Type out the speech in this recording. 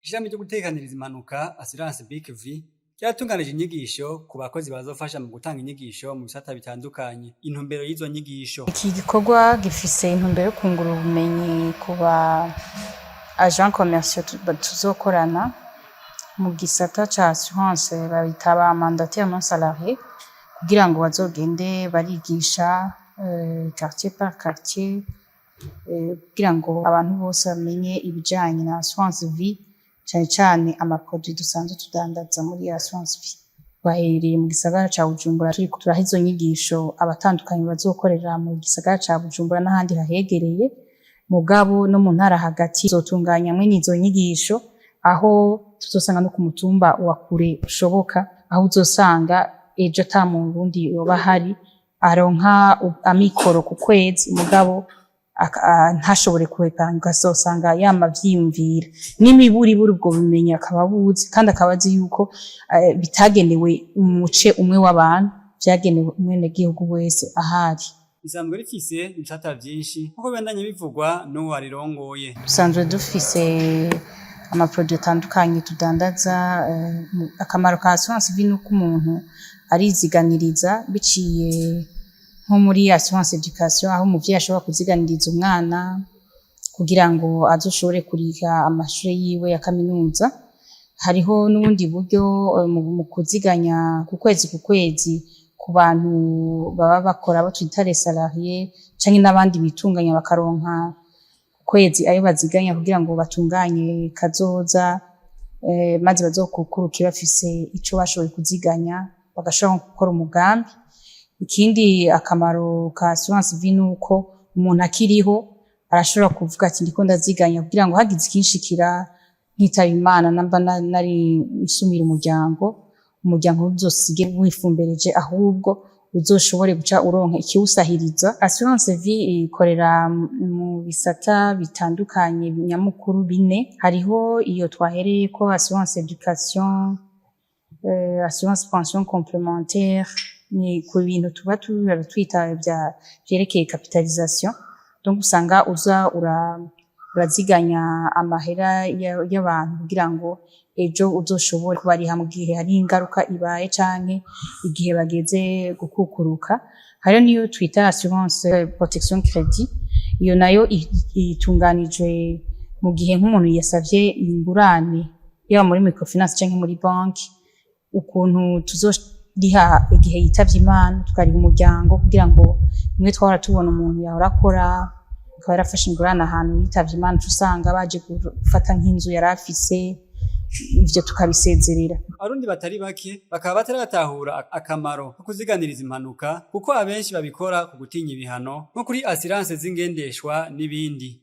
Ishami ryo gutekaniriza impanuka Assurance Big V ryatunganije inyigisho ku bakozi bazofasha mu gutanga inyigisho mu bisata bitandukanye. Intumbero y'izo nyigisho, iki gikorwa gifise intumbero yo kungura ubumenyi ku ba agents commerciaux tuzokorana mu gisata ca assurance babita ba mandataires non salariés, kugira ngo bazogende barigisha quartier par quartier, kugira ngo abantu bose bamenye ibijanye na assurance vie, cyane cyane amaproduit dusanzwe tudandaza muri assurance vie. Bahereye mu gisagara ca Bujumbura turiko turaha izo nyigisho abatandukanye bazokorera mu gisagara ca Bujumbura n'ahandi hahegereye, mugabo no mu ntara hagati zotunganya mwe n'izo nyigisho, aho tuzosanga no ku mutumba wa kure ushoboka, aho uzosanga ejo ata mu Burundi yoba hari aronka amikoro ku kwezi, mugabo ntashobore kurekanga, ugasanga yama vyiyumvira n'imiburiburi ubwo bumenyi akaba buzi, kandi akaba azi yuko bitagenewe umuce umwe w'abantu, vyagenewe umwenegihugu wese ahari. Isanzwe rifise ibisata vyinshi nkuko bibandanye bivugwa n'uwo arirongoye. Dusanzwe dufise amaproduit atandukanye tudandaza. Akamaro ka assurance vie nuko umuntu ariziganiriza biciye nko muri assurance education, aho umuvyeyi ashobora kuziganiriza umwana kugira ngo azoshobore kuriha amashure yiwe ya kaminuza. Hariho n'ubundi buryo mu kuziganya ku kwezi ku bantu baba bakora abo twita les salariés, canke n'abandi bitunganya bakaronka kwezi ayo baziganya kugira ngo batunganye kazoza, maze bazokukurukira bafise ico bashoboye kuziganya bagashobora gukora umugambi. Ikindi akamaro ka assurance vie nuko umuntu akiriho arashobora kuvuga ati ndiko ndaziganya kugira ngo hagize ikinshikira nkitaba Imana namba nari nsumira umuryango uzosige wifumbereje, ahubwo uzoshobore guca uronka ikiwusahiriza. Assurance vie ikorera mu bisata bitandukanye nyamukuru bine. Hariho iyo twahereyeko assurance education, assurance pension complémentaire, ni ku bintu tuba twita vyerekeye capitalisation. Donc usanga uza uraziganya amahera y'abantu kugira ngo ejo uzoshobore kubariha mu gihe hari ingaruka ibaye canke igihe bageze gukukuruka. Hariho niyo twita assurance protection crédit, iyo nayo itunganijwe mu gihe nk'umuntu yasavye ingurane yaba muri microfinance canke muri banki, ukuntu tuzoriha igihe yitavye Imana, tukariha umuryango kugira ngo imwe twahora tubona umuntu yahora akora akaba yarafashe ingurane ahantu yitavye Imana, usanga baje gufata nk'inzu yari afise, ivyo tukabisezerera. Abarundi batari bake bakaba bataratahura akamaro ko kuziganiriza impanuka, kuko abenshi babikora ku gutinya ibihano nko kuri assurance z'ingendeshwa n'ibindi.